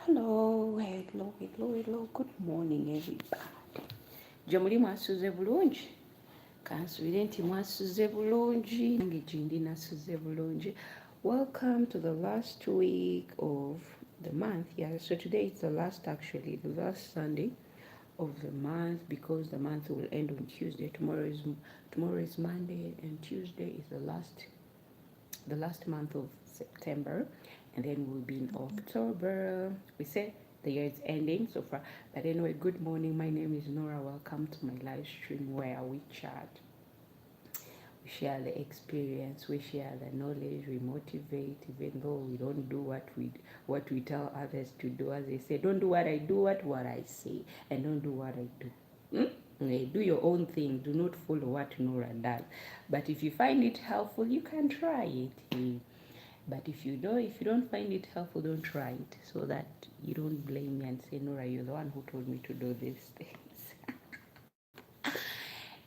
Hello. Good morning, everybody. Jamuli mwasuze bulungi. Kansubire nti mwasuze bulungi. Nange gindi nasuze bulungi. Welcome to the last week of the month. Yeah, so today is the last Sunday of the month, because the month will end on Tuesday. Tomorrow is Monday, and Tuesday is the last month of September, and then we'll be in October. We say the year is ending so far, but anyway, good morning. My name is Nora. Welcome to my live stream where we chat, we share the experience, we share the knowledge, we motivate, even though we don't do what we tell others to do. As they say, don't do what I do, what I say, and don't do what I do. Do your own thing. Do not follow what Nora does. But if you find it helpful, you can try it. But if you don't find it helpful, don't try it, so that you don't blame me and say, Nora, you're the one who told me to do these things.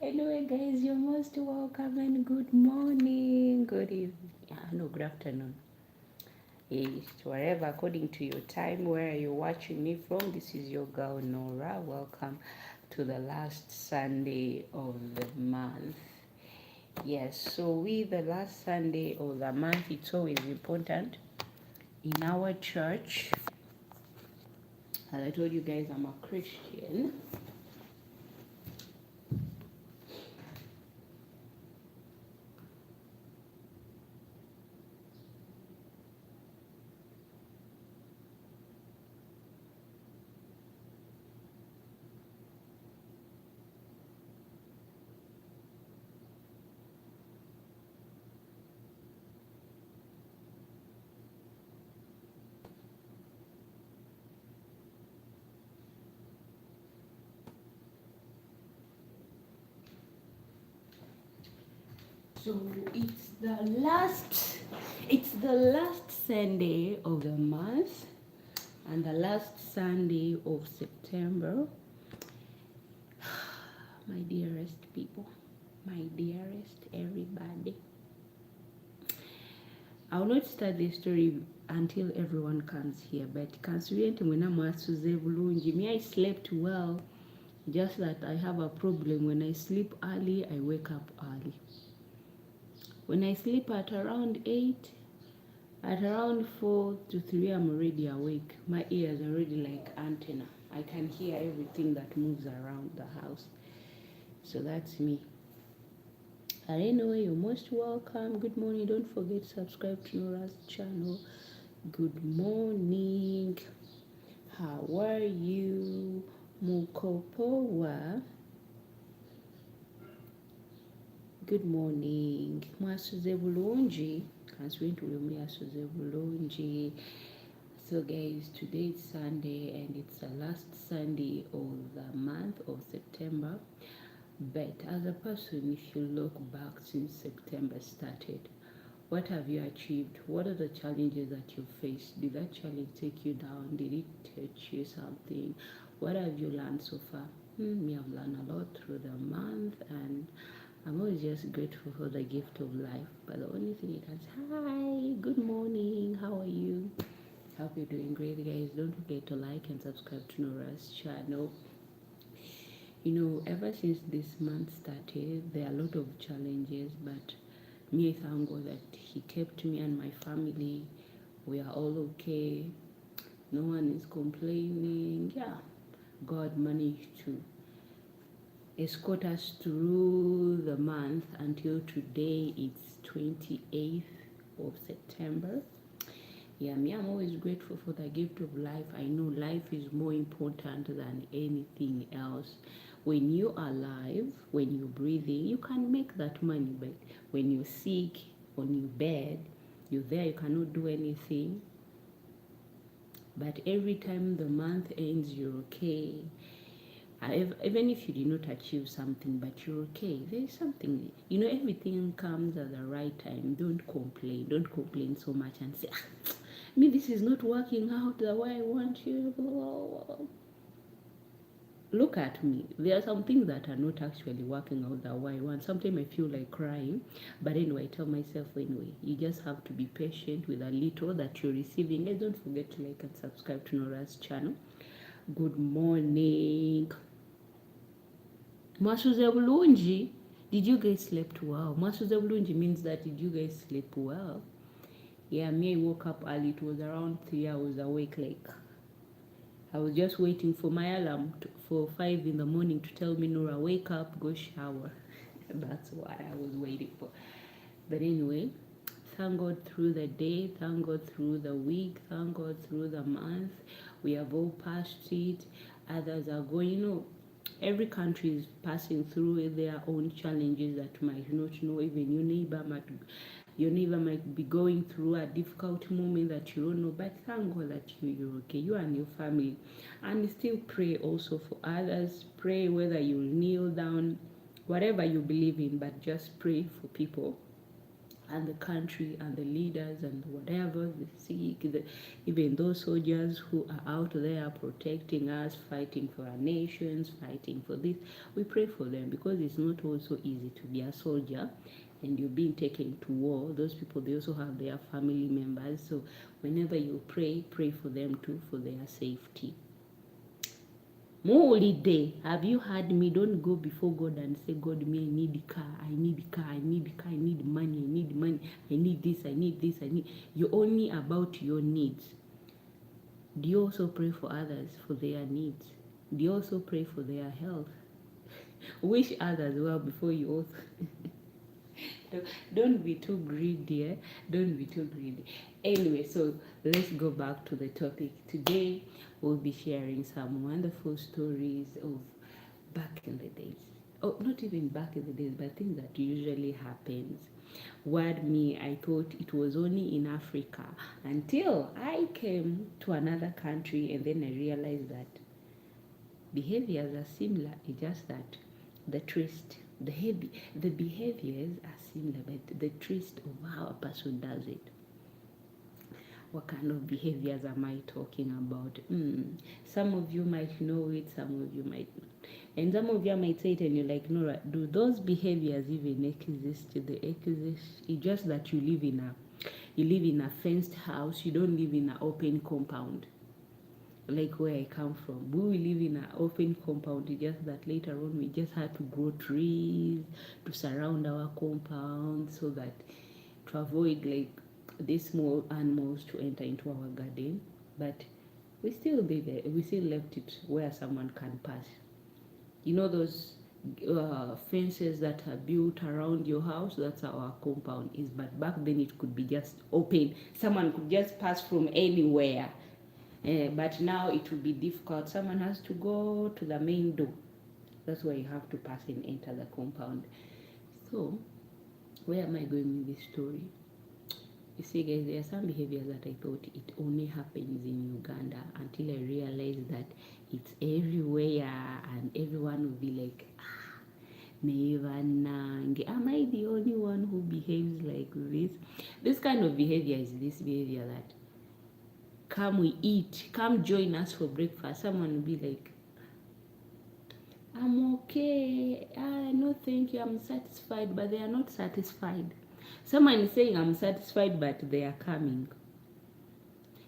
Anyway, guys, you're most welcome, and good morning, good evening, good afternoon. Wherever, according to your time, where you're watching me from. This is your girl Nora. Welcome to the last Sunday of the month. Yes, so with the last Sunday of the month, it's always important in our church. As I told you guys, I'm a Christian. So it's the last Sunday of the month, and the last Sunday of September. My dearest people, my dearest everybody. I will not start the story until everyone comes here, but me, I slept well, just that I have a problem. When I sleep early, I wake up early. When I sleep at around 8, at around 4 to 3, I'm already awake. My ears are already like antenna. I can hear everything that moves around the house. So that's me. And anyway, you're most welcome. Good morning. Don't forget to subscribe to Nora's channel. Good morning. How are you? Mukopowa. Good morning. Mwasuze bulungi. Mwasuze bulungi. So guys, today is Sunday, and it's the last Sunday of the month of September. But as a person, if you look back since September started, what have you achieved? What are the challenges that you faced? Did that challenge take you down? Did it teach you something? What have you learned so far? Me, I've learned a lot through the month, and I'm always just grateful for the gift of life. But the only thing is, hi, good morning, how are you? Hope you're doing great, guys. Don't forget to like and subscribe to Nora's channel. Ever since this month started, there are a lot of challenges, but me, I thank God that He kept me and my family. We are all okay. No one is complaining. Yeah, God managed to escort us through the month until today. It's 28th of September. Yeah, me, I'm always grateful for the gift of life. I know life is more important than anything else. When you're alive, when you're breathing, you can make that money. But when you're sick, on your bed, you're there, you cannot do anything. But every time the month ends, you're okay. Even if you did not achieve something, but you're okay. There's something, everything comes at the right time. Don't complain. Don't complain so much and say, me, this is not working out the way I want you. look at me. There are some things that are not actually working out the way I want. Sometimes I feel like crying, but anyway, I tell myself anyway, you just have to be patient with a little that you're receiving. And don't forget to like and subscribe to Norah's channel. Good morning. Mwasuze bulungi. Did you guys slept well? Mwasuze bulungi means that did you guys sleep well? Yeah, me, I woke up early. It was around 3 hours awake. Like, I was just waiting for my alarm for 5 in the morning to tell me, Norah, wake up, go shower. That's what I was waiting for. But anyway, thank God through the day, thank God through the week, thank God through the month. We have all passed it. Others are going, every country is passing through their own challenges that you might not know. Even your neighbor might be going through a difficult moment that you don't know, but thank God that you're okay, you and your family. And still pray also for others. Pray whether you kneel down, whatever you believe in, but just pray for people and the country and the leaders and whatever, the sick, even those soldiers who are out there protecting us, fighting for our nations, fighting for this. We pray for them because it's not also easy to be a soldier and you're being taken to war. Those people, they also have their family members. So whenever you pray, pray for them too, for their safety. Holiday. Have you heard me? Don't go before God and say, God, me, I need a car, I need a car, I need a car, I need money, I need money, I need this, I need this, I need. You're only about your needs. Do you also pray for others for their needs? Do you also pray for their health? Wish others well before you also. Don't be too greedy, eh? Don't be too greedy. Anyway, so let's go back to the topic. Today, we'll be sharing some wonderful stories of back in the days. Oh, not even back in the days, but things that usually happens. What me, I thought it was only in Africa until I came to another country and then I realized that behaviors are similar. It's just that the twist, the behaviors are similar, but the twist of how a person does it. What kind of behaviors am I talking about? Some of you might know it, some of you might not. And some of you might say it and you're like, Norah, do those behaviors even exist? They exist. It's just that you live in a fenced house. You don't live in an open compound. Like where I come from, we live in an open compound. It's just that later on we just had to grow trees to surround our compound so that to avoid like these small animals to enter into our garden. But we still did it. We still left it where someone can pass. You know those fences that are built around your house? That's how our compound is. But back then it could be just open. Someone could just pass from anywhere. But now it will be difficult. Someone has to go to the main door. That's why you have to pass and enter the compound. So, where am I going with this story? You see, guys, there are some behaviors that I thought it only happens in Uganda until I realized that it's everywhere and everyone will be like, am I the only one who behaves like this? This kind of behavior is this behavior that come we eat, come join us for breakfast. Someone will be like, I'm okay, no thank you, I'm satisfied, but they are not satisfied. Someone is saying I'm satisfied, but they are coming.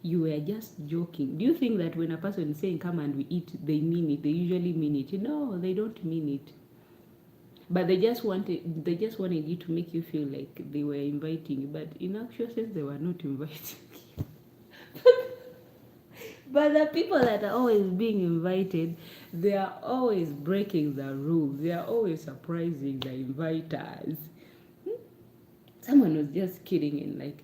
You were just joking. Do you think that when a person is saying come and we eat, they mean it? They usually mean it. No, they don't mean it. But they just wanted you to make you feel like they were inviting you, but in actual sense they were not inviting you. But the people that are always being invited, they are always breaking the rules. They are always surprising the inviters. Someone was just kidding and like,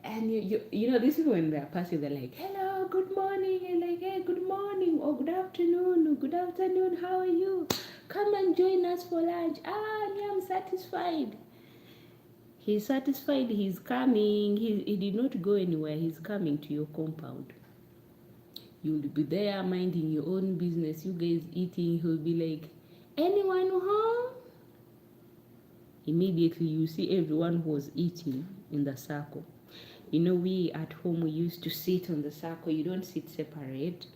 and you know, these people when they're passing, they're like, hello, good morning, and like, hey, good morning, or good afternoon, how are you? Come and join us for lunch. I'm satisfied. He's satisfied, he's coming, he did not go anywhere, he's coming to your compound. You'll be there minding your own business, you guys eating, he'll be like, anyone home? Immediately you see everyone who was eating in the circle. You know, we at home, we used to sit on the circle. You don't sit separate.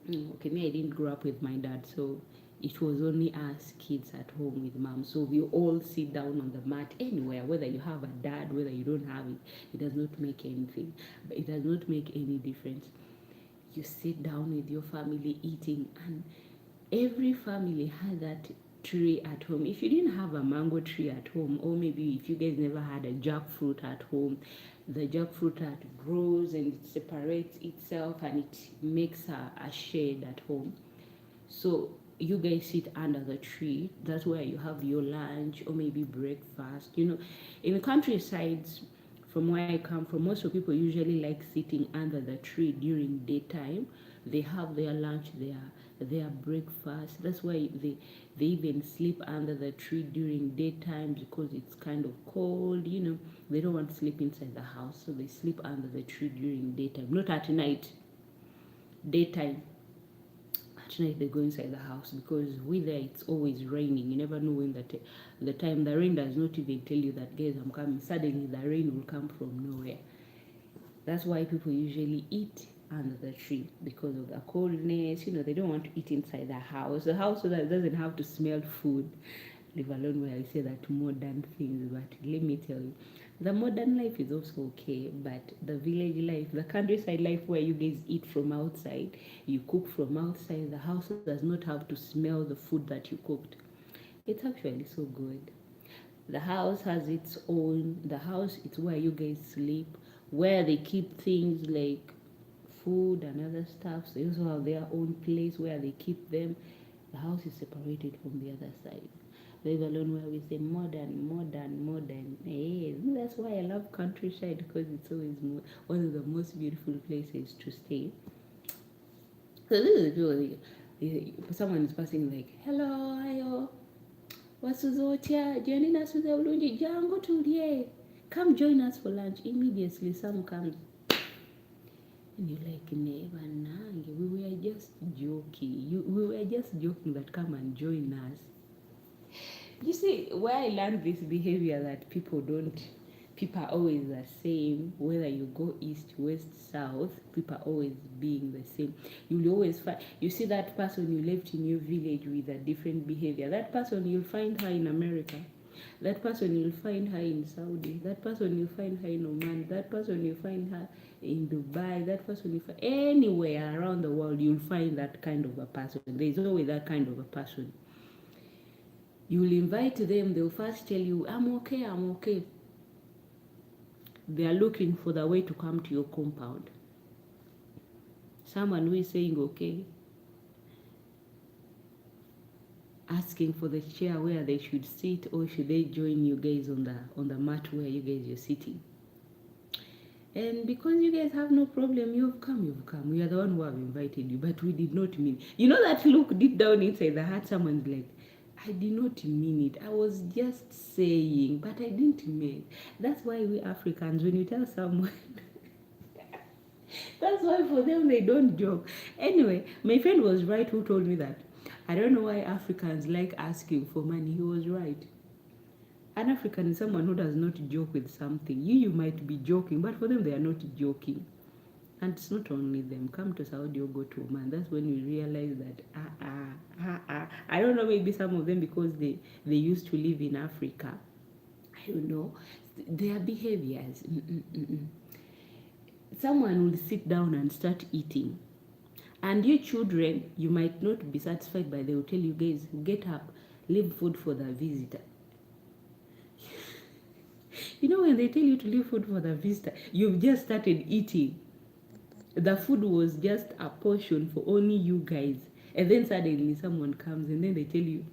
Okay, me, I didn't grow up with my dad, so it was only us kids at home with mom. So we all sit down on the mat anywhere, whether you have a dad, whether you don't have it, it does not make anything. But it does not make any difference. You sit down with your family eating, and every family has that tree at home. If you didn't have a mango tree at home, or maybe if you guys never had a jackfruit at home, the jackfruit that grows and it separates itself and it makes a shade at home. So you guys sit under the tree. That's where you have your lunch or maybe breakfast. In the countrysides, from where I come from, most of people usually like sitting under the tree during daytime. They have their lunch, their breakfast. That's why they even sleep under the tree during daytime, because it's kind of cold. They don't want to sleep inside the house, so they sleep under the tree during daytime, not at night. Daytime. At night they go inside the house, because with there it's always raining. You never know when the time the rain does not even tell you that, guys, I'm coming. Suddenly the rain will come from nowhere. That's why people usually eat under the tree, because of the coldness. They don't want to eat inside the house. The house so that it doesn't have to smell food. Leave alone where I say that modern things, but let me tell you, the modern life is also okay, but the village life, the countryside life, where you guys eat from outside, you cook from outside, the house does not have to smell the food that you cooked. It's actually so good. The house has its own, the house is where you guys sleep, where they keep things like food and other stuff. So they also have their own place where they keep them. The house is separated from the other side. Leave alone where we say modern, modern, modern. Hey, that's why I love countryside, because it's always one of the most beautiful places to stay. So this is really, someone is passing like, hello, ayo, wasuzotia, jeni nasuze ulunji, jango tulie. Come join us for lunch. Immediately some comes. And you're like, never, nange, we were just joking. We were just joking that come and join us. You see, where I learned this behavior that people are always the same, whether you go east, west, south, people are always being the same. You'll always find, you see that person you left in your village with a different behavior. That person, you'll find her in America. That person, you'll find her in Saudi. That person, you'll find her in Oman. That person, you'll find her in Dubai. That person, you'll find anywhere around the world, you'll find that kind of a person. There's always that kind of a person. You'll invite them, they'll first tell you, I'm okay, I'm okay. They are looking for the way to come to your compound. Someone who is saying okay, asking for the chair where they should sit, or should they join you guys on the mat where you guys are sitting. And because you guys have no problem, you've come. We are the one who have invited you, but we did not mean. You know that look deep down inside the heart, someone's like, I did not mean it. I was just saying, but I didn't mean it. That's why we Africans, when you tell someone, that's why for them they don't joke. Anyway, my friend was right who told me that. I don't know why Africans like asking for money. He was right. An African is someone who does not joke with something. You might be joking, but for them they are not joking. And it's not only them. Come to Saudi or go to Oman. That's when you realize that I don't know, maybe some of them because they used to live in Africa. I don't know. Their behaviors. Someone will sit down and start eating. And your children, you might not be satisfied, but they will tell you, guys, get up, leave food for the visitor. You know, when they tell you to leave food for the visitor, you've just started eating. The food was just a portion for only you guys. And then suddenly someone comes and then they tell you,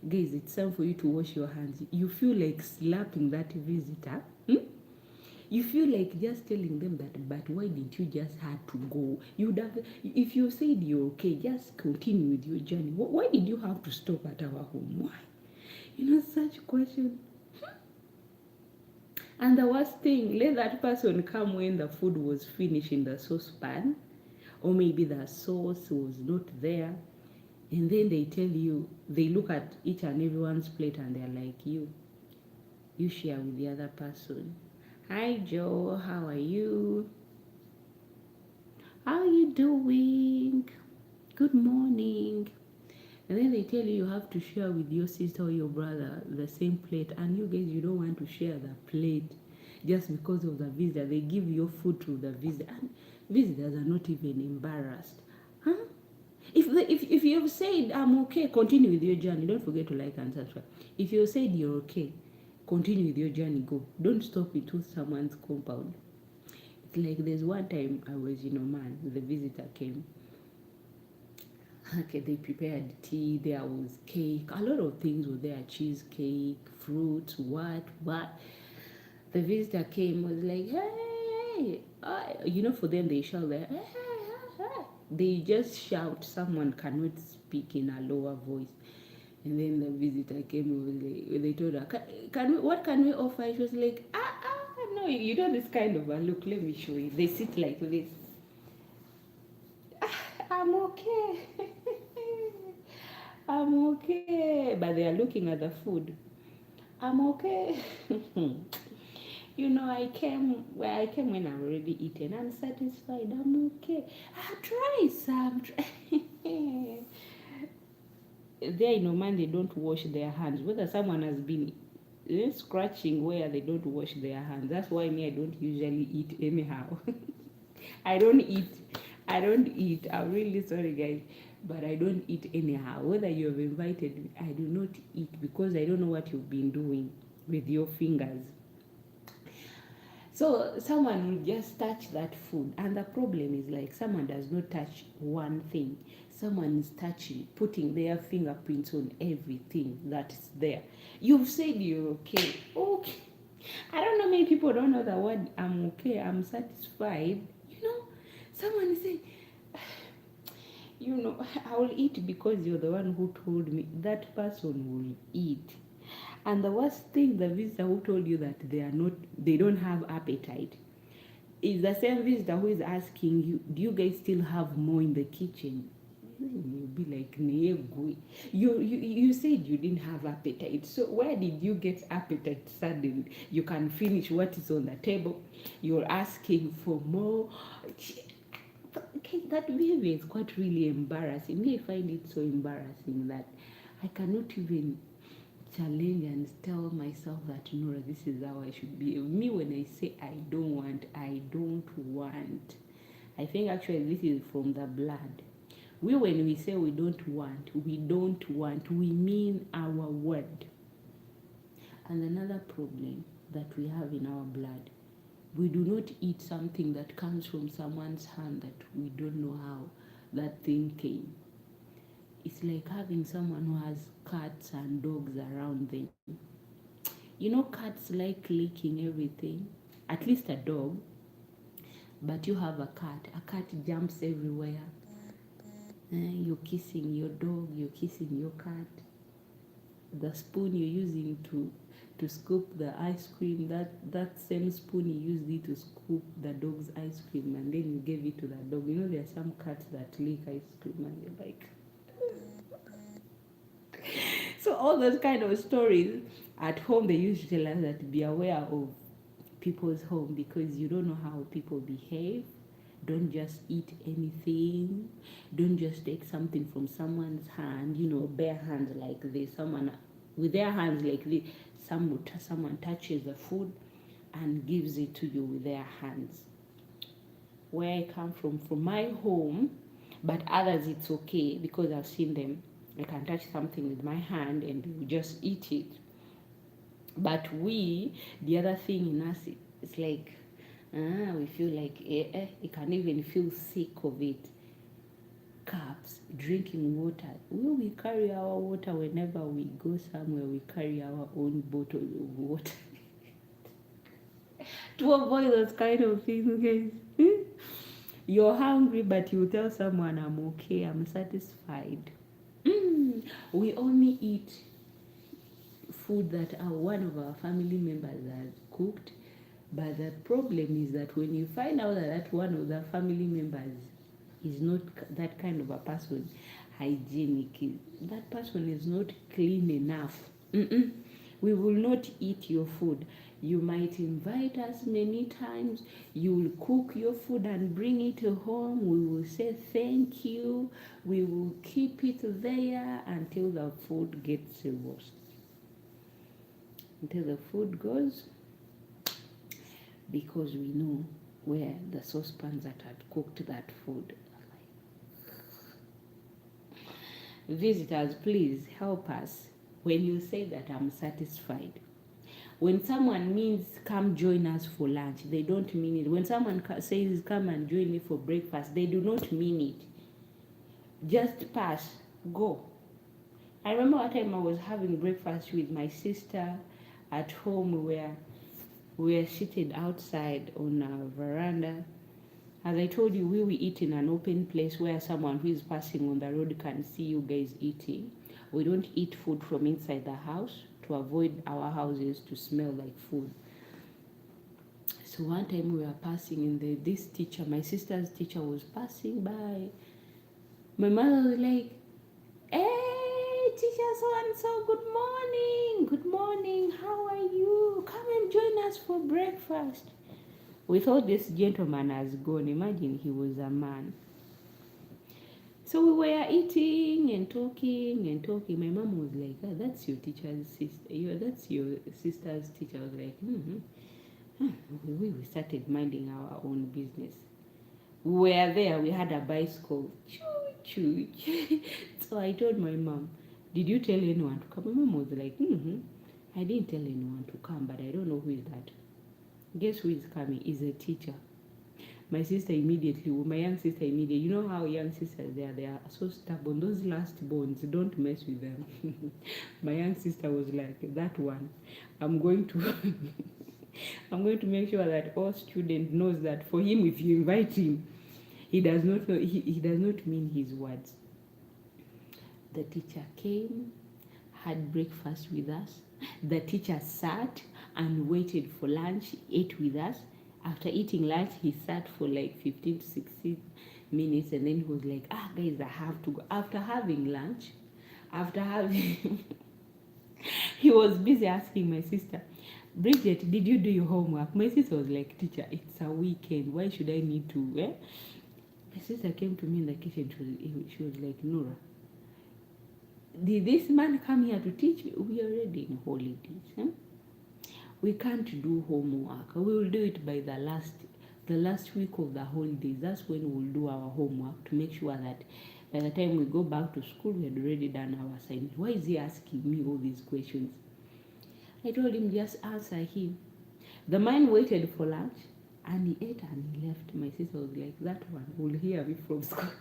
guys, it's time for you to wash your hands. You feel like slapping that visitor. You feel like just telling them that, but why didn't you just have to go? You'd have, if you said you're okay, just continue with your journey. Why did you have to stop at our home? Why? Such a question. And the worst thing, let that person come when the food was finished in the saucepan, or maybe the sauce was not there, and then they tell you, they look at each and everyone's plate and they're like, you share with the other person. Hi Joe, how are you? How are you doing? good morning. And then they tell you have to share with your sister or your brother the same plate, and you guys, you don't want to share the plate just because of the visitor. They give your food to the visitor, and visitors are not even embarrassed. Huh? If you've said I'm okay, continue with your journey. Don't forget to like and subscribe. If you said you're okay, continue with your journey. Go. Don't stop into someone's compound. It's like there's one time I was in Oman. The visitor came. Okay, they prepared tea. There was cake. A lot of things were there. Cheesecake, fruits, what. The visitor came, was like, hey, for them they shout there. Hey. They just shout. Someone cannot speak in a lower voice. And then the visitor came over. They told her, what can we offer? She was like, no, you know this kind of a look. Let me show you. They sit like this. I'm okay. I'm okay. But they are looking at the food. I'm okay. I came when I've already eaten. I'm satisfied. I'm okay. I'll try some. There in Oman, they don't wash their hands. Whether someone has been scratching where they don't wash their hands. That's why me, I don't usually eat anyhow. I don't eat. I'm really sorry, guys, but I don't eat anyhow. Whether you have invited me, I do not eat because I don't know what you've been doing with your fingers. So someone will just touch that food, and the problem is like someone does not touch one thing. Someone is touching, putting their fingerprints on everything that's there. You've said you're okay. Okay. I don't know, many people don't know the word I'm okay, I'm satisfied. Someone is saying, I will eat because you're the one who told me. That person will eat. And the worst thing, the visitor who told you that they don't have appetite, is the same visitor who is asking you, do you guys still have more in the kitchen? You'll be like, you said you didn't have appetite. So where did you get appetite suddenly? You can finish what is on the table. You're asking for more. Okay, that behavior is quite really embarrassing. Me, I find it so embarrassing that I cannot even challenge and tell myself that, Nora, this is how I should be. Me, when I say I don't want. I think actually this is from the blood. When we say we don't want, we mean our word. And another problem that we have in our blood, we do not eat something that comes from someone's hand that we don't know how that thing came. It's like having someone who has cats and dogs around them. Cats like licking everything, at least a dog. But you have a cat jumps everywhere. You're kissing your dog, you're kissing your cat. The spoon you're using to scoop the ice cream, that same spoon you used it to scoop the dog's ice cream, and then you gave it to the dog. There are some cats that lick ice cream and they're like... So all those kind of stories at home, they used to tell us that be aware of people's home because you don't know how people behave. Don't just eat anything. Don't just take something from someone's hand, bare hands like this. Someone with their hands like this, someone touches the food and gives it to you with their hands. Where I come from my home, but others it's okay because I've seen them. I can touch something with my hand and we just eat it. But the other thing in us, it's like, we feel like you can even feel sick of it. Cups, drinking water. We carry our water whenever we go somewhere. We carry our own bottle of water to avoid those kind of things, guys. You're hungry, but you tell someone, I'm okay, I'm satisfied. We only eat food that one of our family members has cooked. But the problem is that when you find out that one of the family members is not that kind of a person, hygienic, that person is not clean enough, we will not eat your food. You might invite us many times. You will cook your food and bring it home. We will say thank you. We will keep it there until the food gets roasted. Until the food goes, because we know where the saucepans that had cooked that food. Visitors, please help us when you say that I'm satisfied. When someone means come join us for lunch, they don't mean it. When someone says come and join me for breakfast, they do not mean it. Just pass, go. I remember one time I was having breakfast with my sister at home where we were seated outside on a veranda. As I told you, we will eat in an open place where someone who is passing on the road can see you guys eating. We don't eat food from inside the house to avoid our houses to smell like food. So one time we were passing and this teacher, my sister's teacher, was passing by. My mother was like, "Hey, teacher so-and-so, good morning. Good morning. How are you? Come and join us for breakfast." We thought this gentleman has gone. Imagine he was a man. So we were eating and talking and talking. My mom was like, "Oh, that's your teacher's sister. That's your sister's teacher." I was like, We started minding our own business. We were there. We had a bicycle. Choo. So I told my mom, "Did you tell anyone to come?" My mom was like, "I didn't tell anyone to come, but I don't know who is that." Guess who is coming? Is a teacher. My sister immediately, my young sister immediately, you know how young sisters they are so stubborn. Those last bones, don't mess with them. My young sister was like, "That one, I'm going to I'm going to make sure that all student knows that for him, if you invite him, he does not know, he does not mean his words." The teacher came, had breakfast with us. The teacher sat and waited for lunch, ate with us. After eating lunch, he sat for like 15 to 16 minutes, and then he was like, "Guys, I have to go." After having lunch, he was busy asking my sister, "Bridget, did you do your homework?" My sister was like, "Teacher, it's a weekend. Why should I need to?" My sister came to me in the kitchen. She was like, "Norah, did this man come here to teach me? We are already in holidays. We can't do homework. We will do it by the last week of the holidays. That's when we'll do our homework to make sure that by the time we go back to school, we had already done our assignment." Why is he asking me all these questions? I told him, just answer him. The man waited for lunch and he ate and he left. My sister was like, "That one will hear me from school."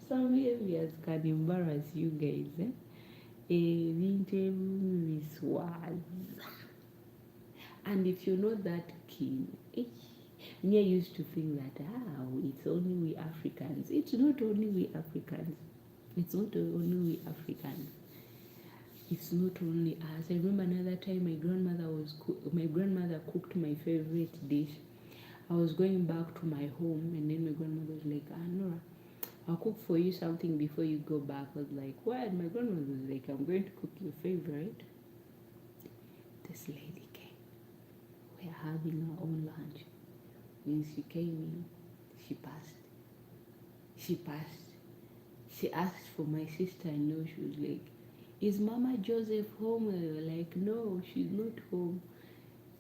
Some behaviors can embarrass you guys. And if you're not that keen, me, I used to think that it's only we Africans. It's not only we Africans. It's not only we Africans. It's not only us. I remember another time my grandmother cooked my favorite dish. I was going back to my home, and then my grandmother was like, "Norah, I'll cook for you something before you go back." I was like, "What?" My grandmother was like, "I'm going to cook your favorite." This lady came. We are having our own lunch. When she came in, she passed. She asked for my sister-in-law. She was like, "Is Mama Joseph home?" We were like, "No, she's not home."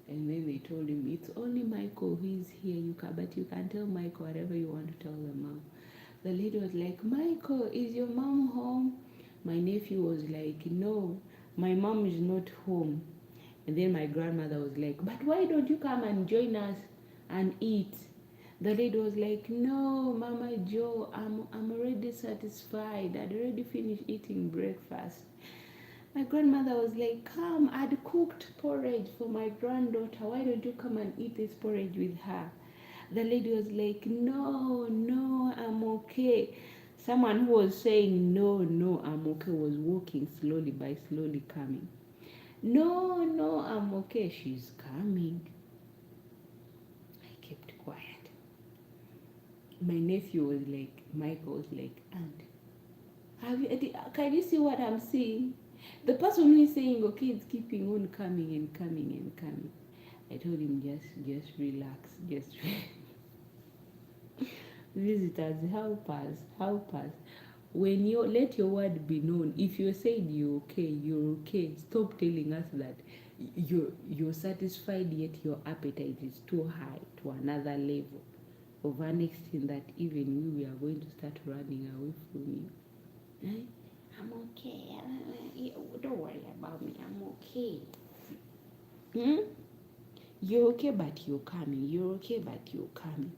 And then they told him, "It's only Michael who is here. But you can tell Michael whatever you want to tell the mom." The lady was like, "Michael, is your mom home?" My nephew was like, "No, my mom is not home." And then my grandmother was like, "But why don't you come and join us and eat?" The lady was like, "No, Mama Joe, I'm already satisfied. I'd already finished eating breakfast." My grandmother was like, "Come, I'd cooked porridge for my granddaughter. Why don't you come and eat this porridge with her?" The lady was like, No, I'm okay." Someone who was saying, No, I'm okay, was walking slowly coming. No, I'm okay. She's coming." I kept quiet. My nephew was like, Michael was like, "Aunt, can you see what I'm seeing?" The person who is saying, okay, it's keeping on coming and coming and coming. I told him, just relax, just visitors, help us, help us. When you let your word be known, if you said you're okay. Stop telling us that you're satisfied, yet your appetite is too high to another level of an extent that even we are going to start running away from you. Eh? I'm okay. Don't worry about me. I'm okay. You're okay, but you're coming. You're okay, but you're coming.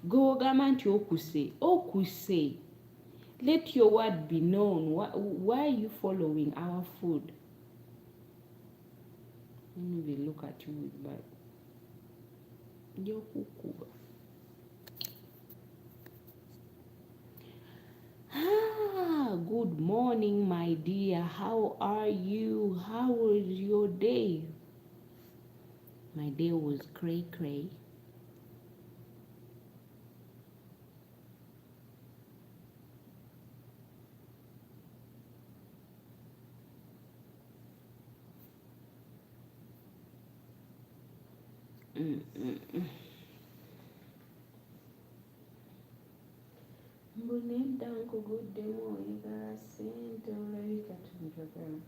Go gamanti okuse. Let your word be known. Why are you following our food? Let me even look at you with Bible. Good morning, my dear. How are you? How was your day? My day was cray. Mbonedda nkuguddemu oyagala ssente olabika tunjagala.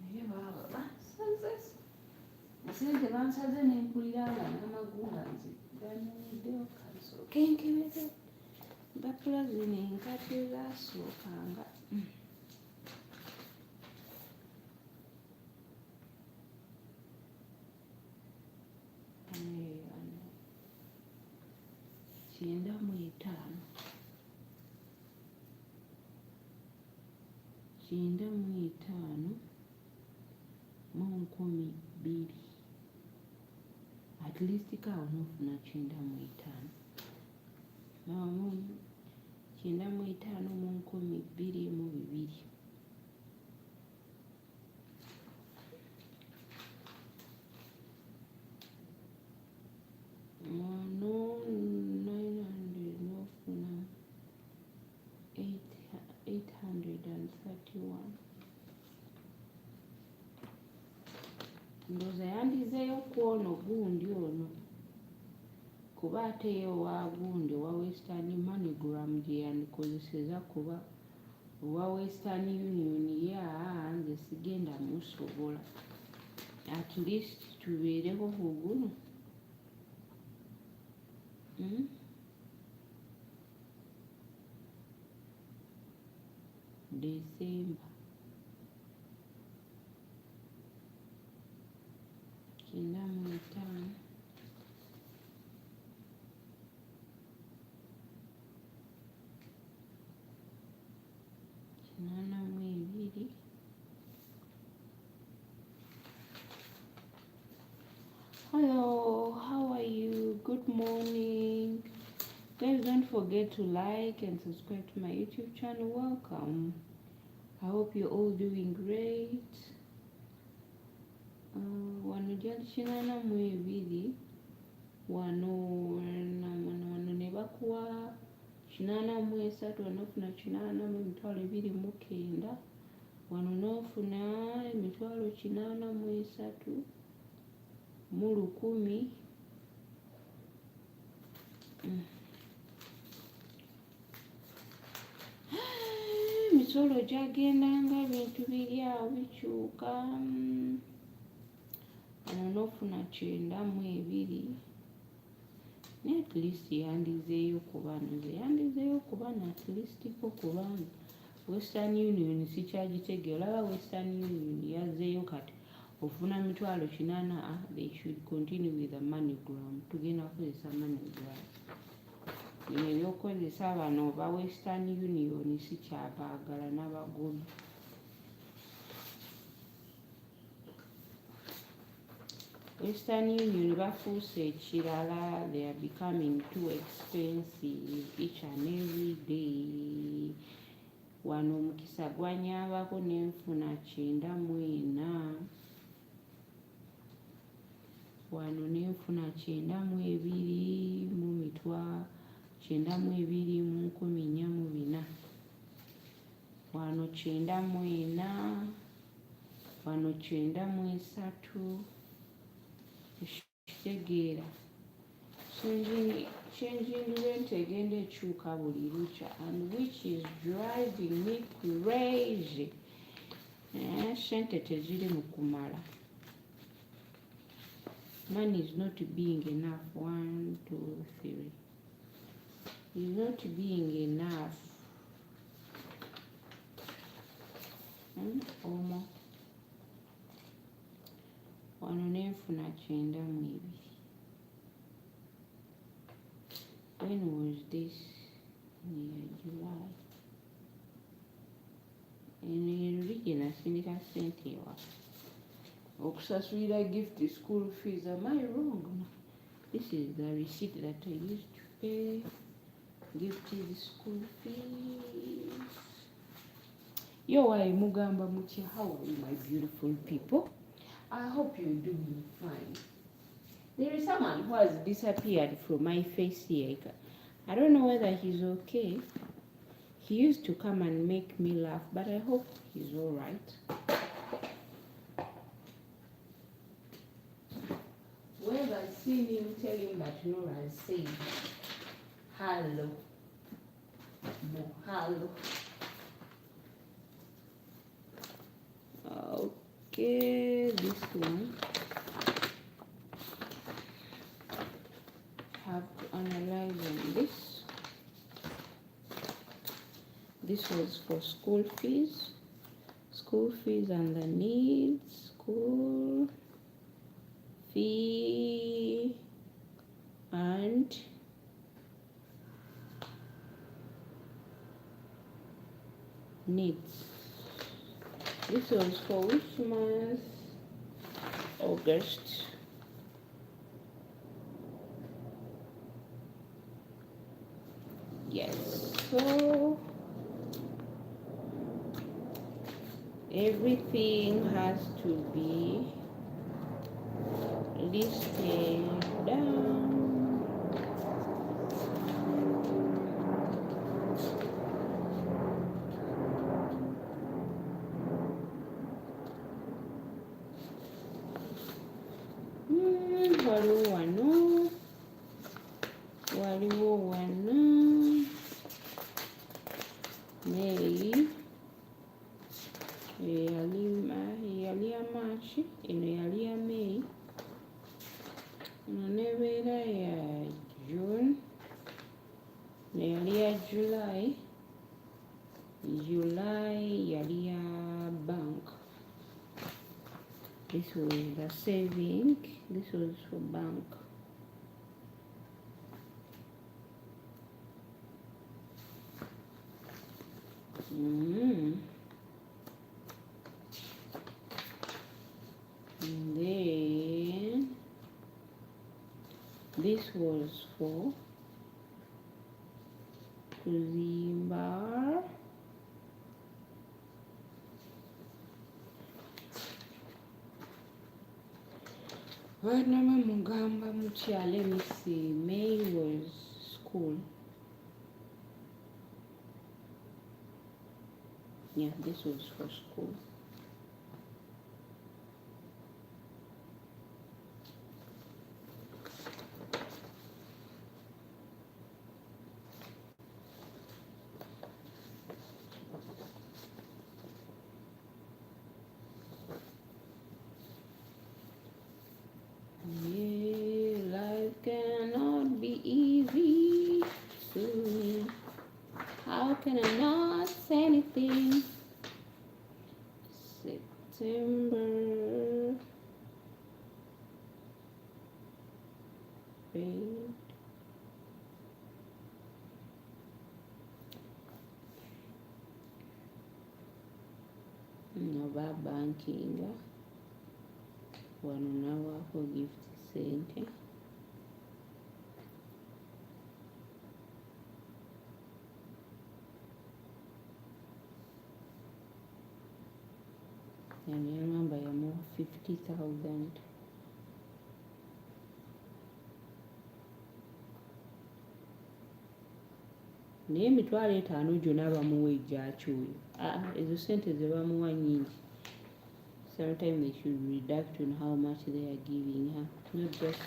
Naye baaba bansaze. Ssente bansaze ne mpulira nga n'amagumba nze ganyumiddewo kansolo kenkebere. Bapula zino enkate ezaasookanga. Kyenda mu etaano. Kyenda mu etaano mu nkumi bbiri. At least kaawo n'ofuna kyenda mu etaano. Kyenda mu etaano mu nkumi bbiri mu bibiri. Wano 900 n'ofuna 831. Ndowooza yandizeeyo ku ono gundi ono. Kuba ate yo wa gundi owa Western MoneyGram gye yandikozeseza kuba owa Western Union nze sigenda musobola. At least tubeereho ku guno. December. Kyenda mu etaano. Kinaana mu ebiri. Hello, how are you? Good morning. Guys, don't forget to like and subscribe to my YouTube channel. Welcome. I hope you're all doing great. Wano gyali kinaana mu ebiri. Wano ne bakuwa kinaana mu esatu, wanoofuna kinaana mu emitwalo 29. Wano noofuna emitwalo kinaana mu esatu mu 1,000. Emisolo gyagendanga ebintu biri awo bikyuka. Wano noofuna 92. Ne at least yandizeeyo kuba at least ko kubanga Western Union sikyagitegeera. Olaba Western Union yazzeeyo kati ofuna mitwalo 80. They should continue with the MoneyGram. Tugenda kukozesa MoneyGram. Bino ebyokukozesa bano oba Western Union sikyabaagala n'abagobi. Western Union bafuuse ekirala. They are becoming too expensive each and every day. wano omukisa gwanyaabako nenfuna 94, wano nenfuna 92 mu mitwa 92 mu 14, wano 94, wano 93. Kitegeera changing rate egenda ekyuka buli lukya, and which is driving me crazy. Sente teziri mu kumala. Money is not being enough. 1, 2, 3 is not being enough. Omo wano nenfuna 92. When was this? July. Eno yeruli nasindika sente ewa okusasulira gift school fees. Am I wrong? This is the receipt that I used to pay gift school fees. Yo, why mugamba muchi? How are you, my beautiful people? I hope you're doing fine. There is someone who has disappeared from my face here. I don't know whether he's okay. He used to come and make me laugh, but I hope he's all right. Whoever seen him, tell him that Nora has said hello. No, hello. Okay, this one. Have to analyze on this. This was for school fees and the needs, school fee and needs. This was for which month? August. Yes, so everything has to be listed down. Waliwo wano May yali ya March, eno yali ya May, eno nebeera ya June, eno yali ya July yali ya bank. This was the saving, this was for bank. And then this was for Kuzimba. Right now, Mugamba Mucha, let me see. May was school. Yeah, this was for school. Life cannot be easy. Soon. How can I not say anything? September. Wait. Nova banking. Wano nawako gift sente. 50,000. Naye emitwalo 5 gyonna bamuwa ejjakyoyo. Ezo sente ze bamuwa nyingi. Sometimes they should reduct on how much they are giving her, not just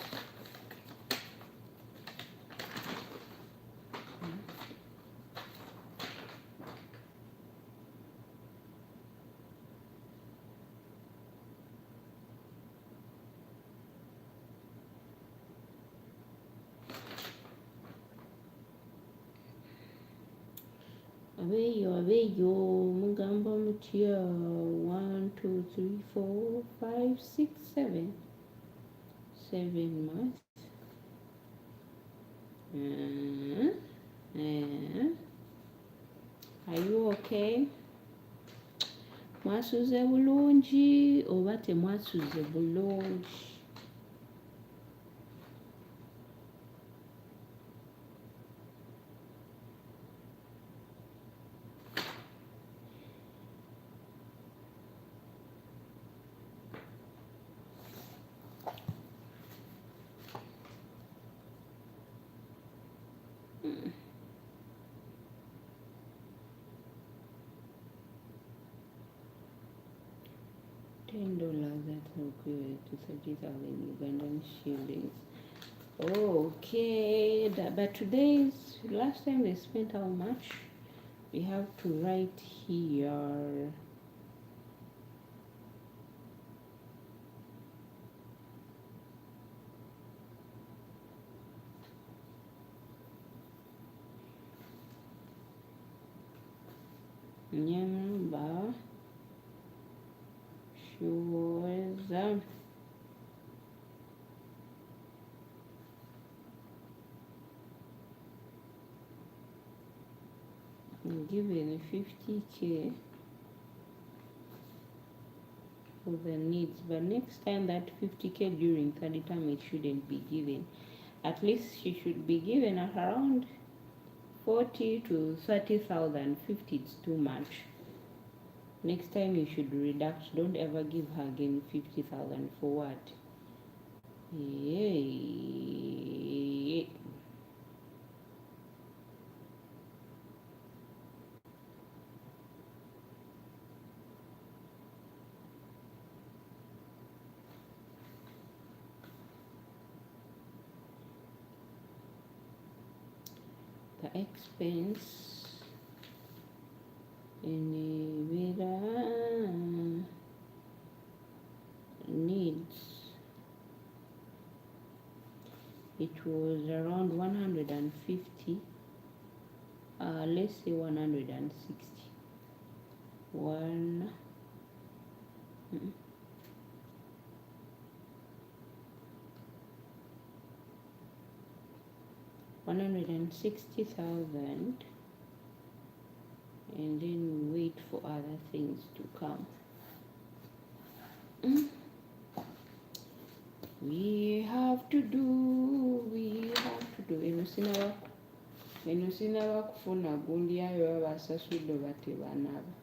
abeeyo mugamba mutya 1 2 3 4 5 6 7 7 months. Are you okay? Mwasuze bulungi oba temwasuze bulungi? $10, that's equivalent to 30,000 Ugandan shillings. Okay, but today's, last time they spent how much? We have to write here. Nyamba shows given 50K for the needs, but next time that 50K during third term it shouldn't be given. At least she should be given at around 40 to 30,000. 50 is too much. Next time you should reduct. Don't ever give her again 50,000 for what? Yeah. The expense in Vera needs, it was around 150, let's say 160. 160,000, and then wait for other things to come. We have to do. Eno sinaba kufuna gundi ayo babasasudde batebanaba.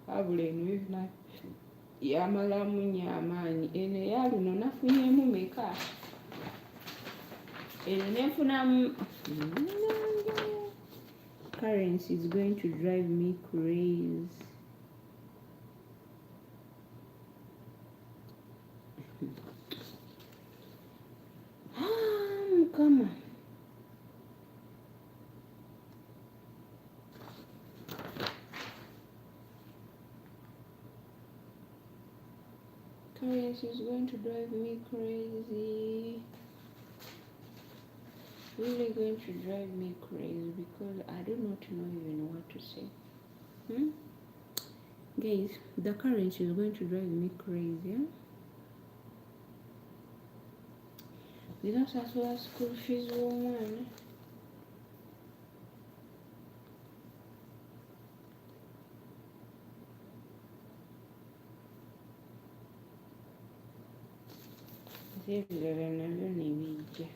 Wabula eno yonna yamalamu nnyo amaanyi. Eno eya luno nafunyemu meka? Eno nenfunamu. Currency is going to drive me crazy. Come on. Currency is going to drive me crazy. Really going to drive me crazy because I do not know even what to say. Guys, the currency is going to drive me crazy. Ndinasasula school fees w'omwana. Ebirala nabyo ne bijja.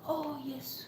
Oh, yes.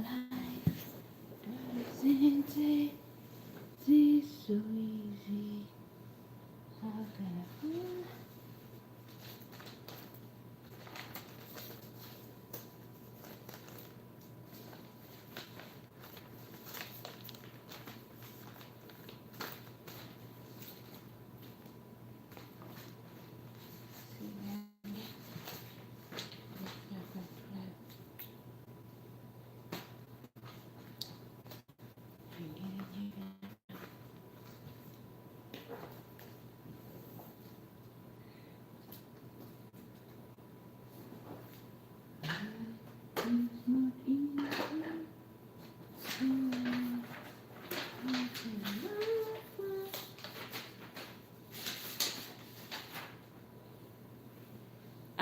Life doesn't take this so easy. How can I feel?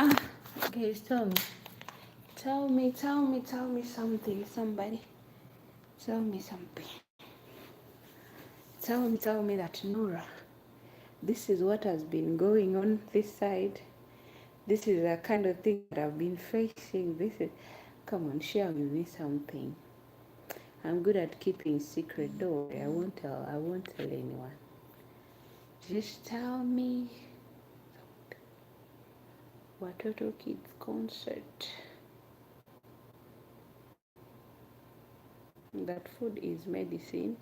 Ah, guys, tell me something. Somebody, tell me something. Tell me that Norah, this is what has been going on this side. This is the kind of thing that I've been facing. This is, come on, share with me something. I'm good at keeping secret. Don't worry, I won't tell anyone. Just tell me. Watoto Kids concert. That food is medicine.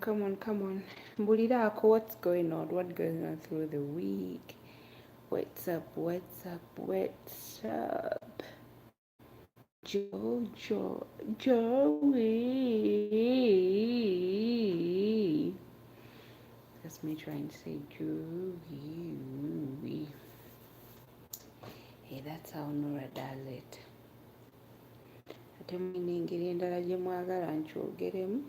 Come on. Mbulirako, what's going on? What's going on through the week? What's up? Joey. That's me trying to say Joey. Hey, that's how Norah does it. Ate mwinengeri endala gye mwagala nkyogeremu.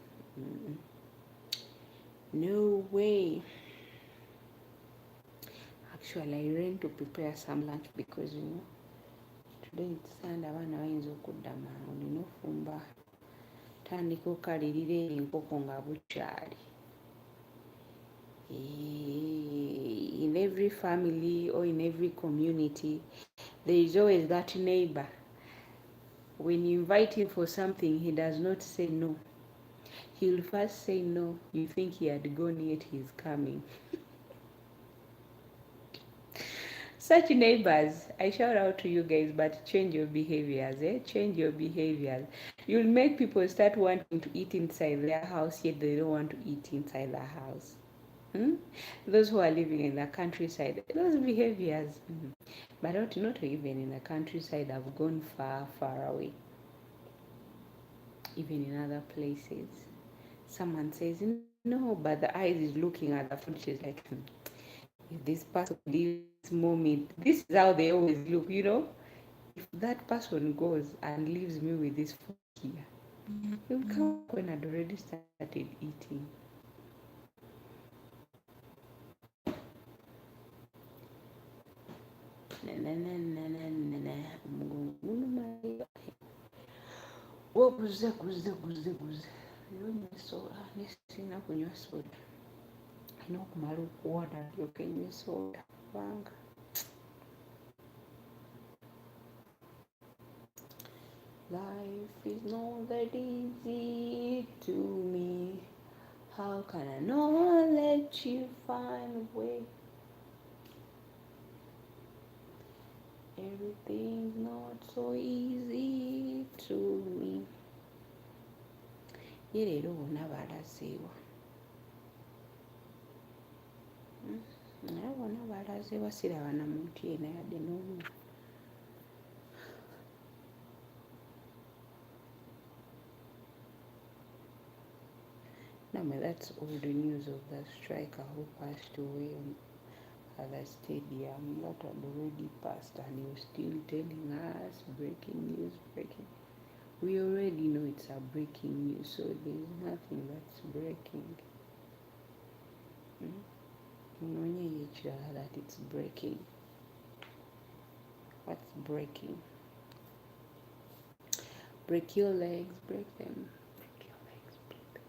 No way. Actually, I ran to prepare some lunch because, today it's Sunday, abaana bayinza okudda mangu. Nina ofumba tandika okalirira enkoko nga bukyali. In every family or in every community, there is always that neighbor. When you invite him for something, he does not say no. He will first say no. You think he had gone, yet he's coming. Such neighbors, I shout out to you guys, but change your behaviors, Change your behaviors. You'll make people start wanting to eat inside their house, yet they don't want to eat inside the house. Those who are living in the countryside, those behaviors. But not even in the countryside, have gone far away. Even in other places. Someone says, no, but the eyes is looking at the food. She's like, if this person leaves mommy, this is how they always look, If that person goes and leaves me with this food here, he will come when I'd already started eating. Guze. Nesina kunywa soda. Alina okumala okuwona alyoke nywe soda kubanga life is not that easy to me. How can I not let you find a way? Everything's not so easy to me. Ye leero bonna balazeewa. Naye bonna balazeewa, siraba na muntu yenna yadde n'omu. No, that's all the news of the striker who passed away at the stadium. That had already passed, and he was still telling us breaking news. We already know it's a breaking news, so there's nothing that's breaking. That it's breaking. What's breaking? Break your legs, break them. Break your legs, break them.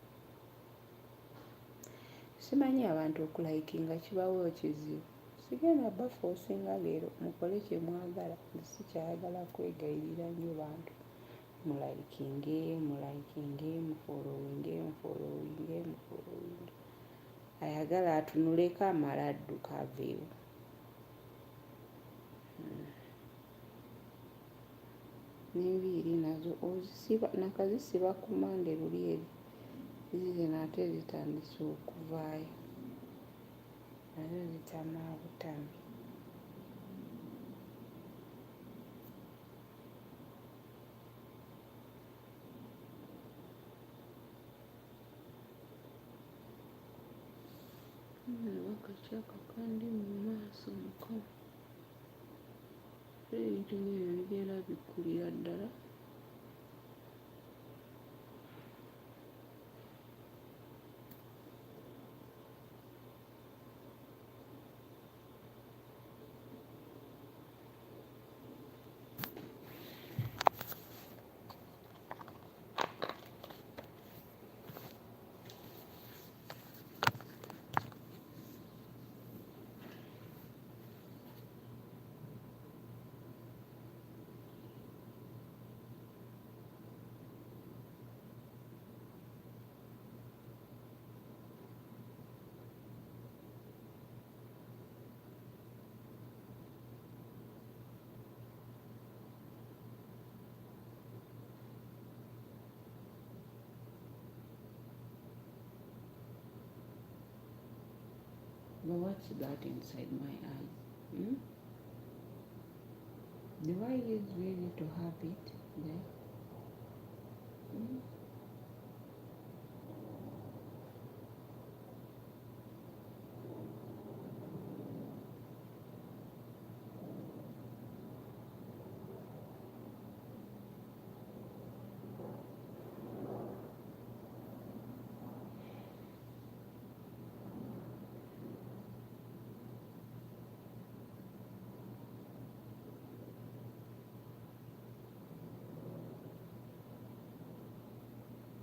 Simanyi abantu okulaykinga kibawo ekizibu. Sigenda bafoosinga leero mukole kye mwagala. Sikyayagala kwegayirira nnyo bantu. Mulaykinge, mufollowinge. Ayagala atunuleko amala adduka aveewo. N'enviiri nazo ozisiba nakazisiba ku mande luli eri. Zize nate zitandise okuvaayo. Nazo zitama butami. Akakyaka kandi mu maaso mukono. Ebintu ebyo bigenda bikkulira ddala. But what's that inside my eyes? Do I use really to have it there?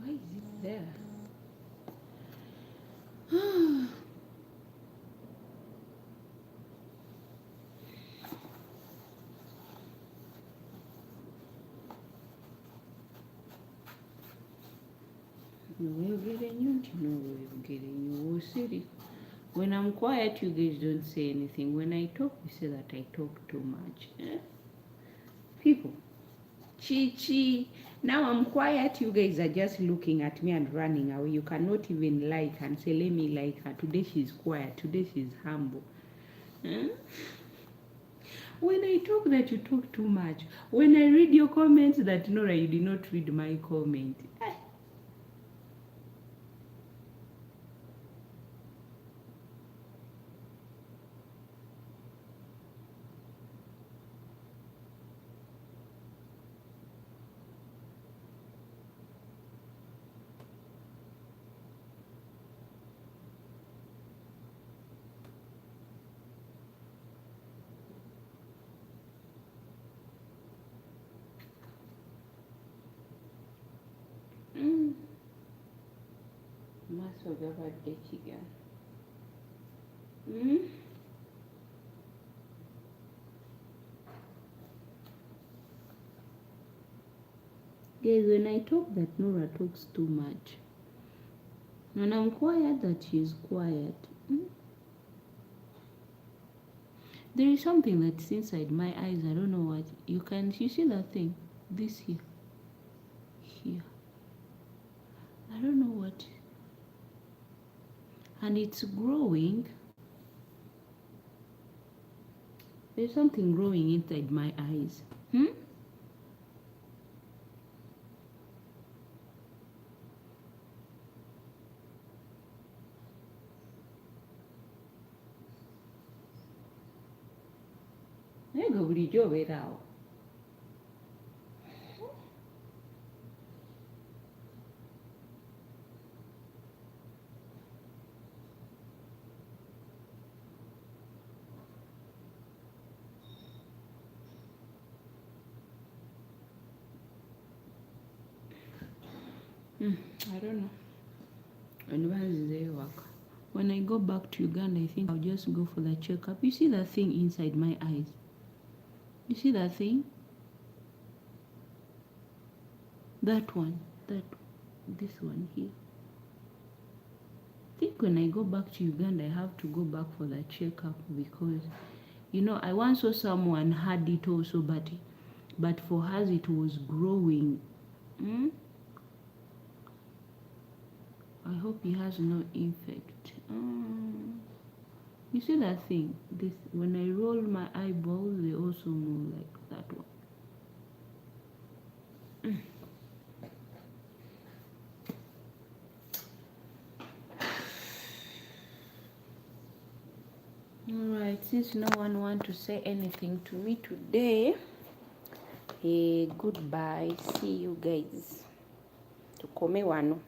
Why is it there? When I'm quiet, you guys don't say anything. When I talk, you say that I talk too much. People, chi. Now I'm quiet, you guys are just looking at me and running away. You cannot even like and say, let me like her. Today she's quiet. Today she's humble. When I talk that you talk too much. When I read your comments that, Nora, you did not read my comment. Maaso gabadde kiga. Guys, when I talk that Nora talks too much. When I'm quiet that she's quiet. There is something that's inside my eyes. I don't know what. You see that thing? This here. I don't know what. And it's growing. There's something growing inside my eyes. Ego bulijjo obeera awo. I don't know. When I go back to Uganda, I think I'll just go for the checkup. You see that thing inside my eyes? You see that thing? That one. This one here. I think when I go back to Uganda, I have to go back for the checkup because, you know, I once saw someone had it also, but for hers it was growing. I hope he has no infect. You see that thing? This when I roll my eyeballs, they also move like that one. Alright, since no one wants to say anything to me today, goodbye. See you guys. Tukome wano.